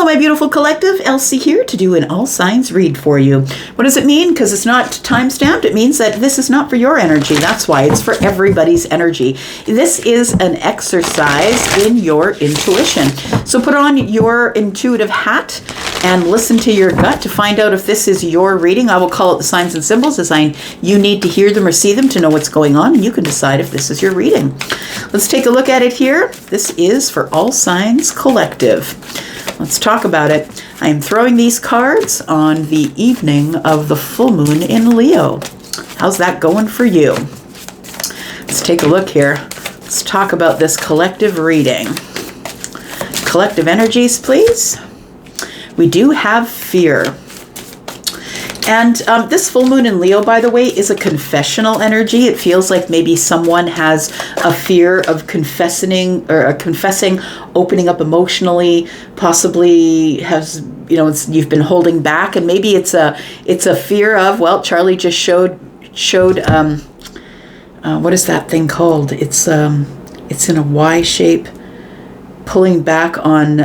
Hello, my beautiful collective. Elsie here to do an all signs read for you. What does it mean? Because it's not time-stamped. It means that this is not for your energy. That's why it's for everybody's energy. This is an exercise in your intuition. So put on your intuitive hat and listen to your gut to find out if this is your reading. I will call it the signs and symbols design. You need to hear them or see them to know what's going on, and you can decide if this is your reading. Let's take a look at it here. This is for All Signs Collective. Let's talk about it. I am throwing these cards on the evening of the full moon in Leo. How's that going for you? Let's take a look here. Let's talk about this collective reading. Collective energies, please. We do have fear. And this full moon in Leo, by the way, is a confessional energy. It feels like maybe someone has a fear of confessing, opening up emotionally, possibly has, you've been holding back, and maybe it's a fear of, well, Charlie just showed what is that thing called? It's in a Y shape, pulling back on,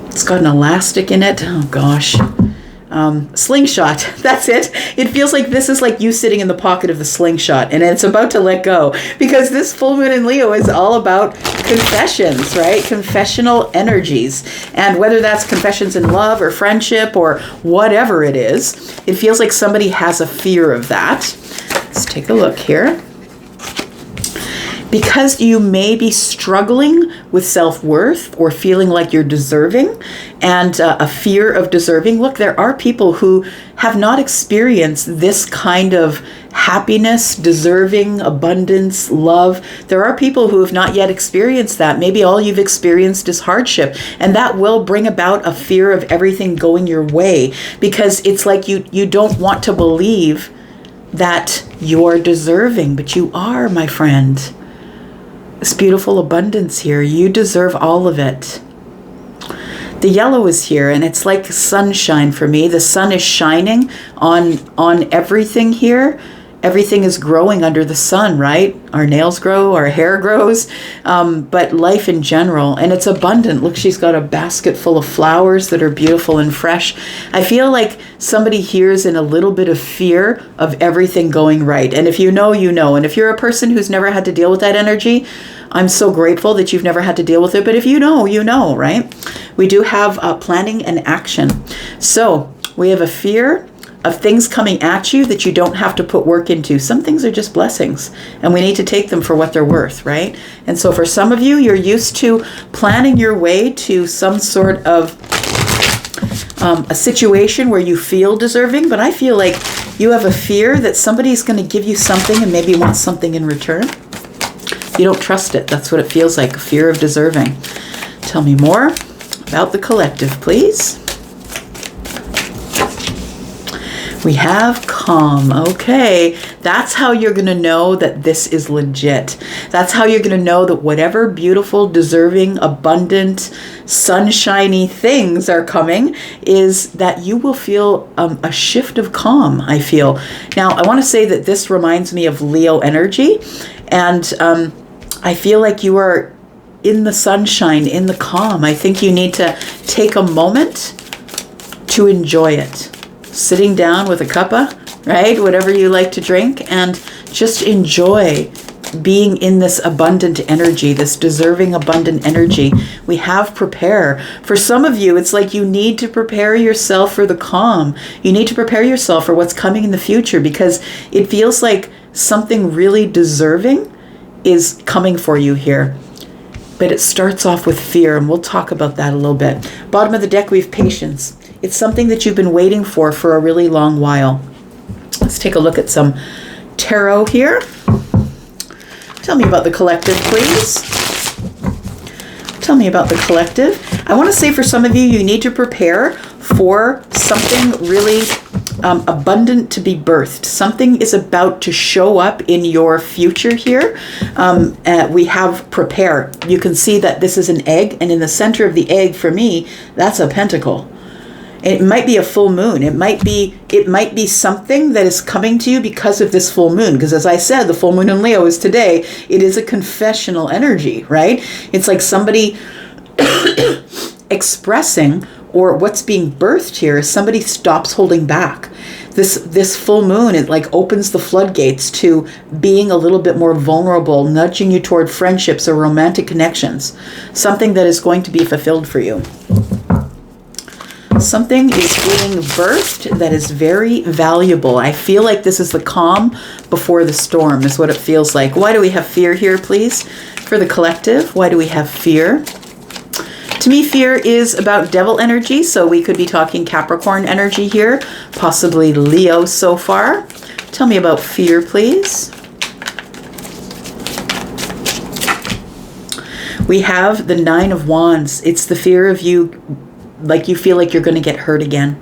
it's got an elastic in it. Oh gosh. Slingshot. That's it. It feels like this is like you sitting in the pocket of the slingshot and it's about to let go, because this full moon in Leo is all about confessions, right? Confessional energies. And whether that's confessions in love or friendship or whatever it is, it feels like somebody has a fear of that. Let's take a look here. Because you may be struggling with self-worth or feeling like you're deserving, and a fear of deserving. Look, there are people who have not experienced this kind of happiness, deserving, abundance, love. There are people who have not yet experienced that. Maybe all you've experienced is hardship, and that will bring about a fear of everything going your way, because it's like you don't want to believe that you're deserving, but you are, my friend. This beautiful abundance here. You deserve all of it. The yellow is here, and it's like sunshine for me. The sun is shining on everything here. Everything is growing under the sun, right? Our nails grow, our hair grows, but life in general. And it's abundant. Look, she's got a basket full of flowers that are beautiful and fresh. I feel like somebody here is in a little bit of fear of everything going right. And if you know, you know. And if you're a person who's never had to deal with that energy, I'm so grateful that you've never had to deal with it. But if you know, you know, right? We do have planning and action. So we have a fear of things coming at you that you don't have to put work into. Some things are just blessings, and we need to take them for what they're worth, right? And so for some of you, you're used to planning your way to some sort of a situation where you feel deserving, but I feel like you have a fear that somebody's going to give you something and maybe want something in return. You don't trust it. That's what it feels like, a fear of deserving. Tell me more about the collective, please. We have calm. Okay, that's how you're going to know that this is legit. That's how you're going to know that whatever beautiful, deserving, abundant, sunshiny things are coming, is that you will feel a shift of calm, I feel. Now, I want to say that this reminds me of Leo energy, and I feel like you are in the sunshine, in the calm. I think you need to take a moment to enjoy it. Sitting down with a cuppa, right? Whatever you like to drink, and just enjoy being in this abundant energy, this deserving, abundant energy. We have prepare. For some of you, it's like you need to prepare yourself for the calm. You need to prepare yourself for what's coming in the future, because it feels like something really deserving is coming for you here. But it starts off with fear, and we'll talk about that a little bit. Bottom of the deck, we have patience. It's something that you've been waiting for a really long while. Let's take a look at some tarot here. Tell me about the collective, please. Tell me about the collective. I want to say for some of you, you need to prepare for something really abundant to be birthed. Something is about to show up in your future here. We have prepare. You can see that this is an egg, and in the center of the egg, for me, that's a pentacle. It might be a full moon. It might be something that is coming to you because of this full moon. Because as I said, the full moon in Leo is today. It is a confessional energy, right? It's like somebody expressing, or what's being birthed here is somebody stops holding back. This full moon, it like opens the floodgates to being a little bit more vulnerable, nudging you toward friendships or romantic connections, something that is going to be fulfilled for you. Something is being birthed that is very valuable. I feel like this is the calm before the storm is what it feels like. Why do we have fear here, please? For the collective, why do we have fear? To me, fear is about devil energy, so we could be talking Capricorn energy here, possibly Leo so far. Tell me about fear, please. We have the Nine of Wands. It's the fear of you, like you feel like you're going to get hurt again.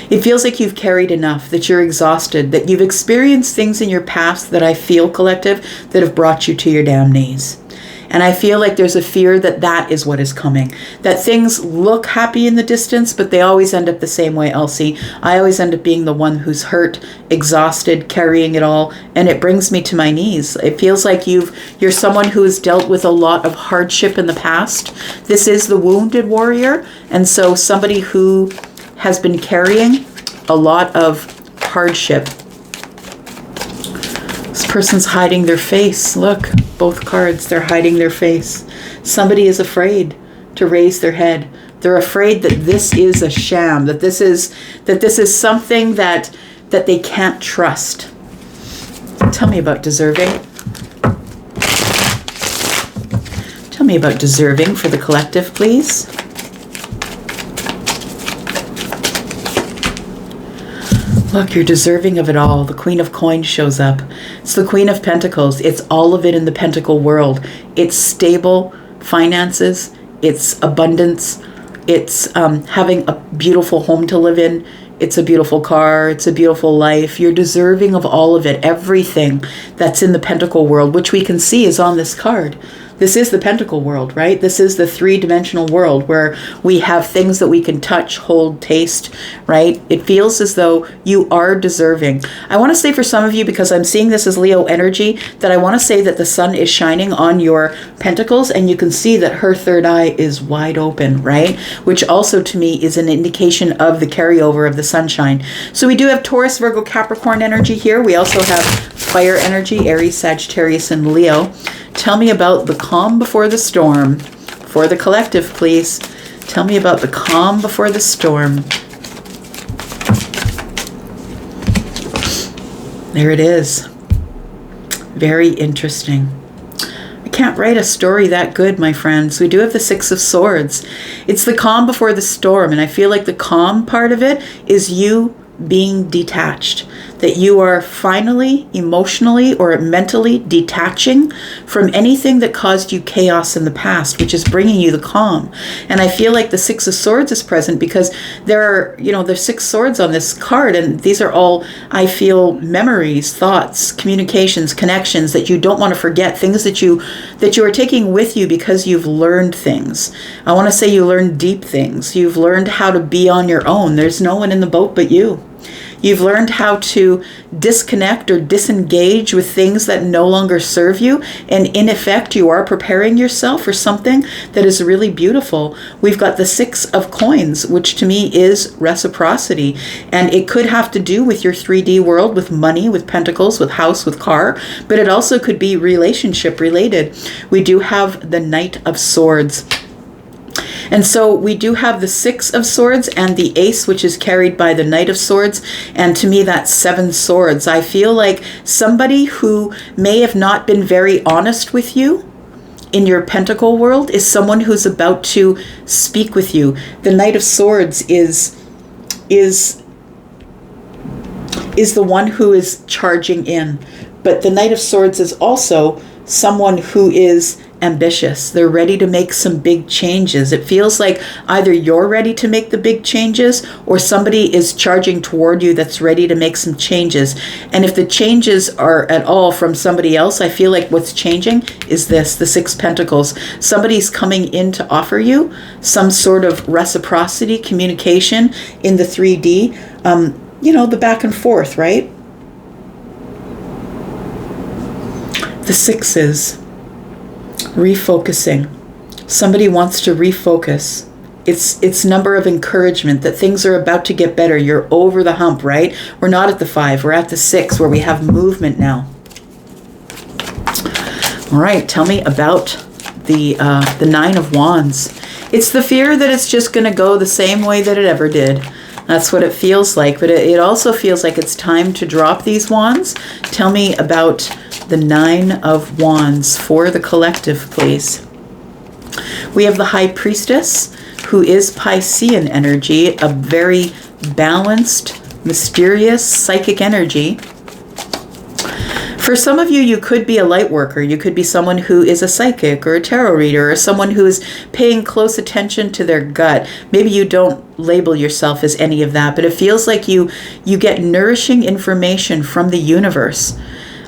It feels like you've carried enough, that you're exhausted, that you've experienced things in your past that I feel, collective, that have brought you to your damn knees. And I feel like there's a fear that that is what is coming. That things look happy in the distance, but they always end up the same way, Elsie. I always end up being the one who's hurt, exhausted, carrying it all, and it brings me to my knees. It feels like you're someone who has dealt with a lot of hardship in the past. This is the wounded warrior, and so somebody who has been carrying a lot of hardship. This person's hiding their face. Look, both cards, they're hiding their face. Somebody is afraid to raise their head. They're afraid that this is a sham, that this is something that they can't trust. Tell me about deserving. Tell me about deserving for the collective, please. Look, you're deserving of it all. The Queen of Coins shows up. It's the Queen of Pentacles. It's all of it in the Pentacle world. It's stable finances. It's abundance. It's having a beautiful home to live in. It's a beautiful car. It's a beautiful life. You're deserving of all of it. Everything that's in the Pentacle world, which we can see is on this card. This is the Pentacle world, right? This is the three-dimensional world where we have things that we can touch, hold, taste, right? It feels as though you are deserving. I want to say for some of you, because I'm seeing this as Leo energy, that I want to say that the sun is shining on your pentacles and you can see that her third eye is wide open, right? Which also to me is an indication of the carryover of the sunshine. So we do have Taurus, Virgo, Capricorn energy here. We also have fire energy, Aries, Sagittarius, and Leo. Tell me about the calm before the storm. For the collective, please. Tell me about the calm before the storm. There it is. Very interesting. I can't write a story that good, my friends. We do have the Six of Swords. It's the calm before the storm, and I feel like the calm part of it is you being detached, that you are finally emotionally or mentally detaching from anything that caused you chaos in the past, which is bringing you the calm. And I feel like the Six of Swords is present because there are, there's six swords on this card, and these are all, I feel, memories, thoughts, communications, connections that you don't want to forget, things that you are taking with you because you've learned things. I want to say you learned deep things. You've learned how to be on your own. There's no one in the boat but you. You've learned how to disconnect or disengage with things that no longer serve you. And in effect, you are preparing yourself for something that is really beautiful. We've got the Six of Coins, which to me is reciprocity. And it could have to do with your 3D world, with money, with pentacles, with house, with car. But it also could be relationship related. We do have the Knight of Swords. And so we do have the Six of Swords and the Ace, which is carried by the Knight of Swords. And to me, that's seven swords. I feel like somebody who may have not been very honest with you in your Pentacle world is someone who's about to speak with you. The Knight of Swords is the one who is charging in. But the Knight of Swords is also someone who is ambitious. They're ready to make some big changes. It feels like either you're ready to make the big changes or somebody is charging toward you that's ready to make some changes. And if the changes are at all from somebody else, I feel like what's changing is this, the Six Pentacles. Somebody's coming in to offer you some sort of reciprocity, communication in the 3D, the back and forth, right? The Sixes. Refocusing. Somebody wants to refocus It's number of encouragement, that things are about to get better. You're over the hump, right? We're not at the 5, we're at the 6, where we have movement now. All right, tell me about the 9 of Wands. It's the fear that it's just going to go the same way that it ever did. That's what it feels like, but it also feels like it's time to drop these wands. Tell me about the 9 of Wands for the collective, please. We have the High Priestess, who is Piscean energy, a very balanced, mysterious, psychic energy. For some of you, you could be a light worker. You could be someone who is a psychic or a tarot reader, or someone who is paying close attention to their gut. Maybe you don't label yourself as any of that, but it feels like you get nourishing information from the universe.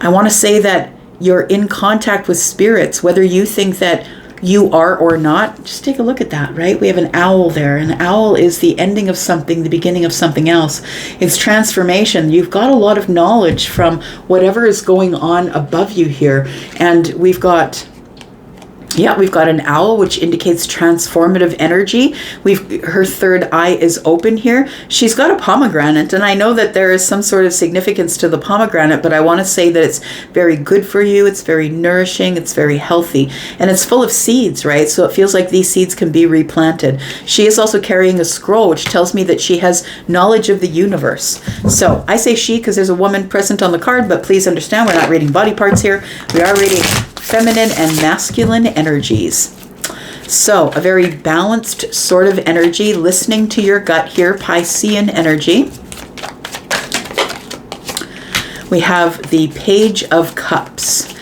I want to say that you're in contact with spirits, whether you think that you are or not. Just take a look at that, right? We have an owl there. An owl is the ending of something, the beginning of something else. It's transformation. You've got a lot of knowledge from whatever is going on above you here. And we've got an owl, which indicates transformative energy. Her third eye is open here. She's got a pomegranate, and I know that there is some sort of significance to the pomegranate, but I want to say that it's very good for you. It's very nourishing. It's very healthy, and it's full of seeds, right? So it feels like these seeds can be replanted. She is also carrying a scroll, which tells me that she has knowledge of the universe. So I say she because there's a woman present on the card, but please understand, we're not reading body parts here. We are reading feminine and masculine energies. So a very balanced sort of energy, listening to your gut here, Piscean energy. We have the Page of Cups.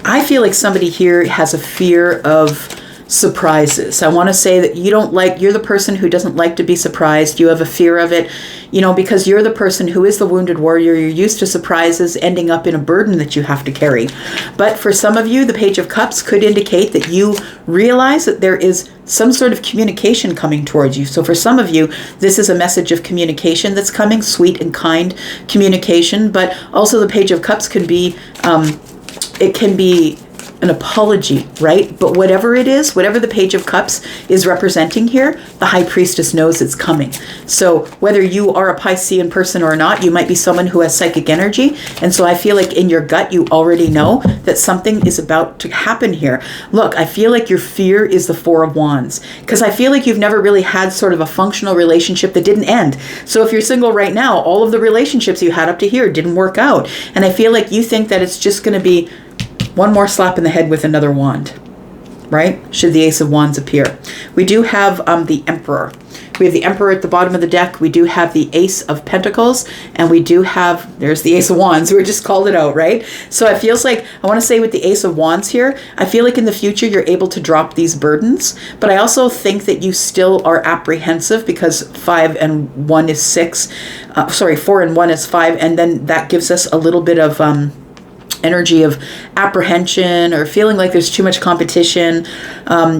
I feel like somebody here has a fear of surprises. I want to say that you're the person who doesn't like to be surprised. You have a fear of it, because you're the person who is the wounded warrior. You're used to surprises ending up in a burden that you have to carry. But for some of you, the Page of Cups could indicate that you realize that there is some sort of communication coming towards you. So for some of you, this is a message of communication that's coming, sweet and kind communication. But also the Page of Cups can be, it can be an apology, right? But whatever it is, whatever the Page of Cups is representing here, the High Priestess knows it's coming. So whether you are a Piscean person or not, you might be someone who has psychic energy. And so I feel like in your gut, you already know that something is about to happen here. Look, I feel like your fear is the 4 of Wands, because I feel like you've never really had sort of a functional relationship that didn't end. So if you're single right now, all of the relationships you had up to here didn't work out. And I feel like you think that it's just going to be one more slap in the head with another wand, right? Should the Ace of Wands appear. We do have the Emperor. We have the Emperor at the bottom of the deck. We do have the Ace of Pentacles, and we do have, there's the Ace of Wands. We just called it out, right? So it feels like, I want to say with the Ace of Wands here, I feel like in the future you're able to drop these burdens, but I also think that you still are apprehensive because 5 and 1 is 6. 4 and 1 is 5, and then that gives us a little bit of energy of apprehension or feeling like there's too much competition,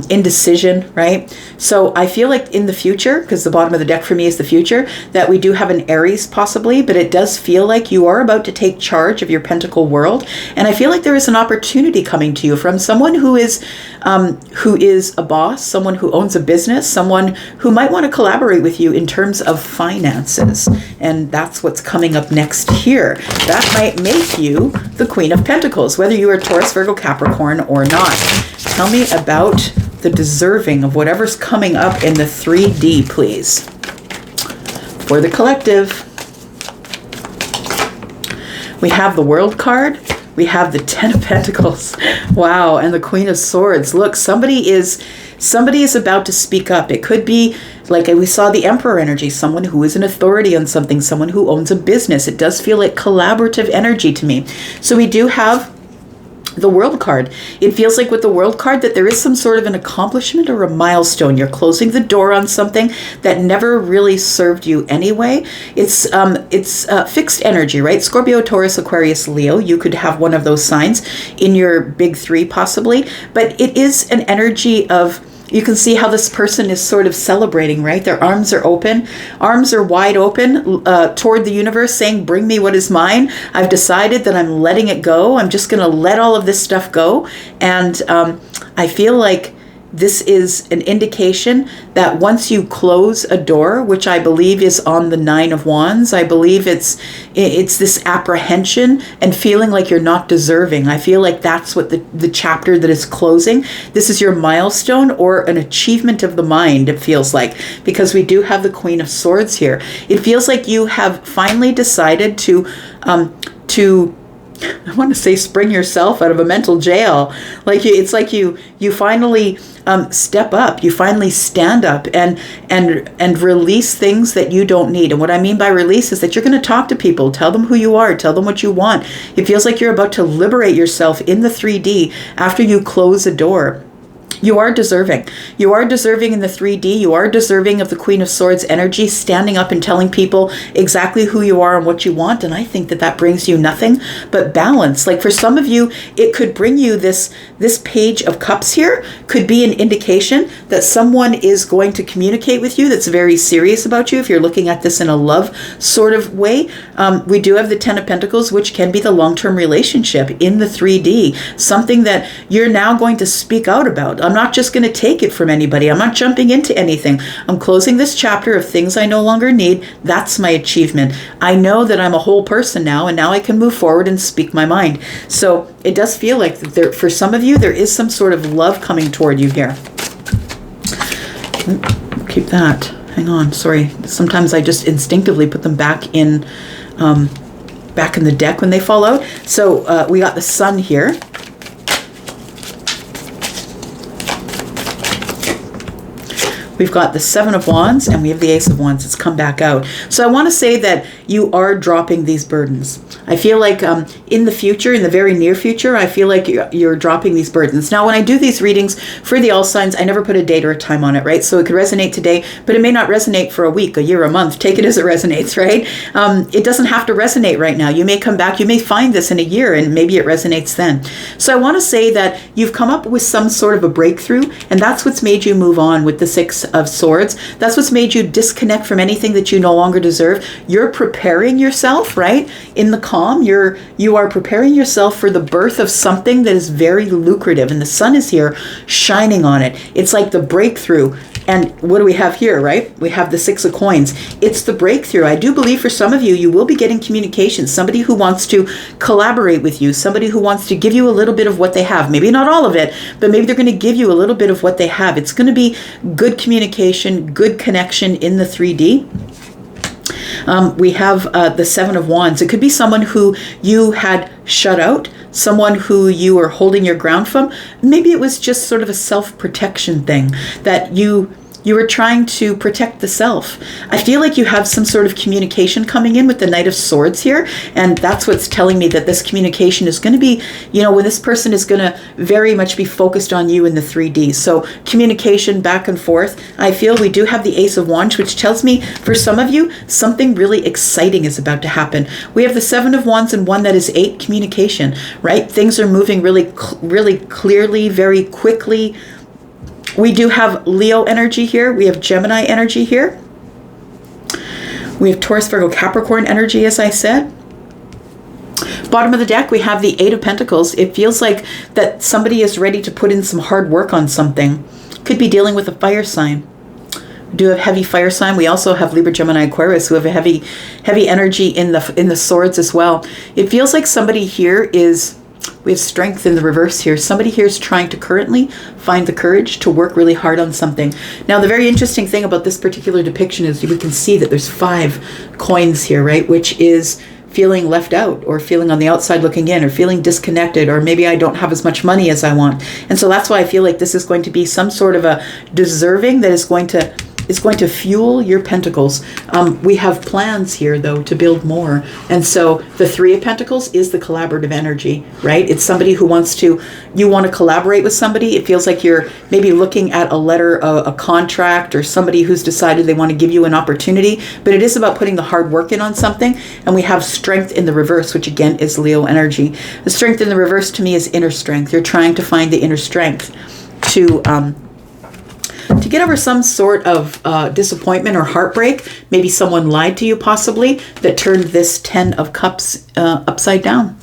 indecision, right? So I feel like in the future, because the bottom of the deck for me is the future, that we do have an Aries possibly, but it does feel like you are about to take charge of your pentacle world. And I feel like there is an opportunity coming to you from someone who is a boss, someone who owns a business, someone who might want to collaborate with you in terms of finances. And that's what's coming up next here. That might make you the Queen of Pentacles, whether you are Taurus, Virgo, Capricorn or not. Tell me about the deserving of whatever's coming up in the 3D, please. For the collective, we have the World card. We have the 10 of Pentacles. Wow, and the Queen of Swords. Look, somebody is about to speak up. It could be, like we saw the Emperor energy, someone who is an authority on something, someone who owns a business. It does feel like collaborative energy to me. So we do have the World card. It feels like with the World card that there is some sort of an accomplishment or a milestone. You're closing the door on something that never really served you anyway. It's fixed energy, right? Scorpio, Taurus, Aquarius, Leo. You could have one of those signs in your big 3 possibly, but it is an energy of, you can see how this person is sort of celebrating, right? Their arms are open. Arms are wide open toward the universe saying, bring me what is mine. I've decided that I'm letting it go. I'm just going to let all of this stuff go. And I feel like this is an indication that once you close a door, which I believe is on the 9 of Wands, I believe it's this apprehension and feeling like you're not deserving. I feel like that's what the chapter that is closing. This is your milestone or an achievement of the mind, it feels like, because we do have the Queen of Swords here. It feels like you have finally decided to I want to say spring yourself out of a mental jail. Like it's like you finally step up. You finally stand up and release things that you don't need. And what I mean by release is that you're going to talk to people, tell them who you are, tell them what you want. It feels like you're about to liberate yourself in the 3D after you close a door. You are deserving. You are deserving in the 3D. You are deserving of the Queen of Swords energy, standing up and telling people exactly who you are and what you want. And I think that brings you nothing but balance. Like for some of you, it could bring you this Page of Cups here could be an indication that someone is going to communicate with you that's very serious about you. If you're looking at this in a love sort of way, we do have the 10 of Pentacles, which can be the long-term relationship in the 3D, something that you're now going to speak out about. I'm not just going to take it from anybody. I'm not jumping into anything. I'm closing this chapter of things I no longer need. That's my achievement. I know that I'm a whole person now, and now I can move forward and speak my mind. So it does feel like there, for some of you, there is some sort of love coming toward you here. Keep that. Hang on. Sorry. Sometimes I just instinctively put them back in the deck when they fall out. So we got the Sun here. We've got the 7 of Wands and we have the Ace of Wands. It's come back out. So I want to say that you are dropping these burdens. I feel like in the future, in the very near future, I feel like you're dropping these burdens. Now, when I do these readings for the all signs, I never put a date or a time on it, right? So it could resonate today, but it may not resonate for a week, a year, a month. Take it as it resonates, right? It doesn't have to resonate right now. You may come back, you may find this in a year, and maybe it resonates then. So I want to say that you've come up with some sort of a breakthrough, and that's what's made you move on with the 6 of Swords. That's what's made you disconnect from anything that you no longer deserve. You're preparing yourself, right? In the calm, you are preparing yourself for the birth of something that is very lucrative, and the sun is here shining on it. It's like the breakthrough. And what do we have here, right? We have the 6 of Coins. It's the breakthrough. I do believe for some of you, you will be getting communication. Somebody who wants to collaborate with you, somebody who wants to give you a little bit of what they have. Maybe not all of it, but maybe they're going to give you a little bit of what they have. It's going to be good communication, good connection in the 3D. We have the 7 of Wands. It could be someone who you had shut out, someone who you were holding your ground from. Maybe it was just sort of a self-protection thing that you were trying to protect the self. I feel like you have some sort of communication coming in with the Knight of Swords here, and that's what's telling me that this communication is going to be, when this person is going to very much be focused on you in the 3D. So communication back and forth. I feel we do have the Ace of Wands, which tells me for some of you, something really exciting is about to happen. We have the 7 of Wands and one that is 8, communication, right? Things are moving really clearly, very quickly. We do have Leo energy here. We have Gemini energy here. We have Taurus, Virgo, Capricorn energy, as I said. Bottom of the deck, we have the 8 of Pentacles. It feels like that somebody is ready to put in some hard work on something. Could be dealing with a fire sign. We do have heavy fire sign. We also have Libra, Gemini, Aquarius, who have a heavy energy in the swords as well. It feels like somebody here is... We have Strength in the reverse here. Somebody here is trying to currently find the courage to work really hard on something. Now, the very interesting thing about this particular depiction is we can see that there's 5 coins here, right? Which is feeling left out, or feeling on the outside looking in, or feeling disconnected, or maybe I don't have as much money as I want. And so that's why I feel like this is going to be some sort of a deserving that is going to fuel your pentacles. We have plans here, though, to build more. And so the 3 of Pentacles is the collaborative energy, right? It's somebody who you want to collaborate with somebody. It feels like you're maybe looking at a letter, a contract, or somebody who's decided they want to give you an opportunity. But it is about putting the hard work in on something. And we have Strength in the reverse, which again is Leo energy. The Strength in the reverse to me is inner strength. You're trying to find the inner strength to get over some sort of disappointment or heartbreak. Maybe someone lied to you possibly that turned this 10 of Cups upside down.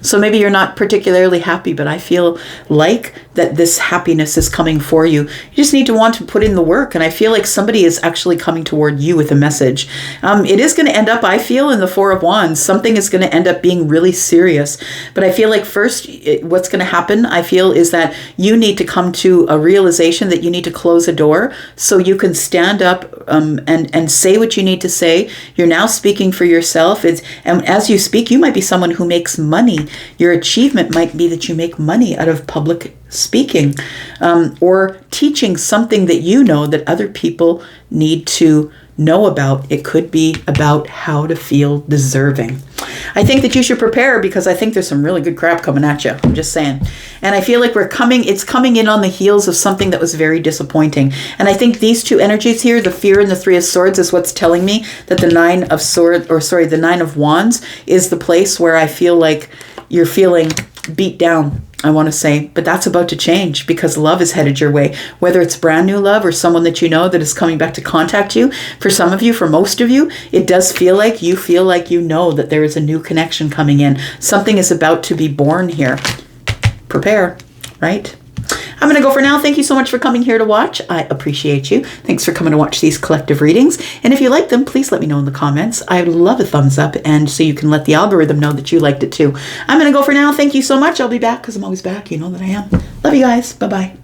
So maybe you're not particularly happy, but I feel like that this happiness is coming for you. You just need to want to put in the work. And I feel like somebody is actually coming toward you with a message. It is going to end up, I feel, in the Four of Wands. Something is going to end up being really serious. But I feel like first, what's going to happen, I feel, is that you need to come to a realization that you need to close a door so you can stand up and say what you need to say. You're now speaking for yourself. And as you speak, you might be someone who makes money. Your achievement might be that you make money out of public speaking, or teaching something that you know that other people need to know about. It could be about how to feel deserving. I think that you should prepare, because I think there's some really good crap coming at you. I'm just saying. And I feel like it's coming in on the heels of something that was very disappointing. And I think these two energies here, the Fear and the Three of Swords, is what's telling me that the the Nine of Wands is the place where I feel like you're feeling beat down, I want to say, but that's about to change, because love is headed your way, whether it's brand new love or someone that you know that is coming back to contact you. For some of you, for most of you, it does feel like you know that there is a new connection coming in. Something is about to be born here. Prepare, right? I'm going to go for now. Thank you so much for coming here to watch. I appreciate you. Thanks for coming to watch these collective readings. And if you like them, please let me know in the comments. I would love a thumbs up, and so you can let the algorithm know that you liked it too. I'm going to go for now. Thank you so much. I'll be back, because I'm always back. You know that I am. Love you guys. Bye-bye.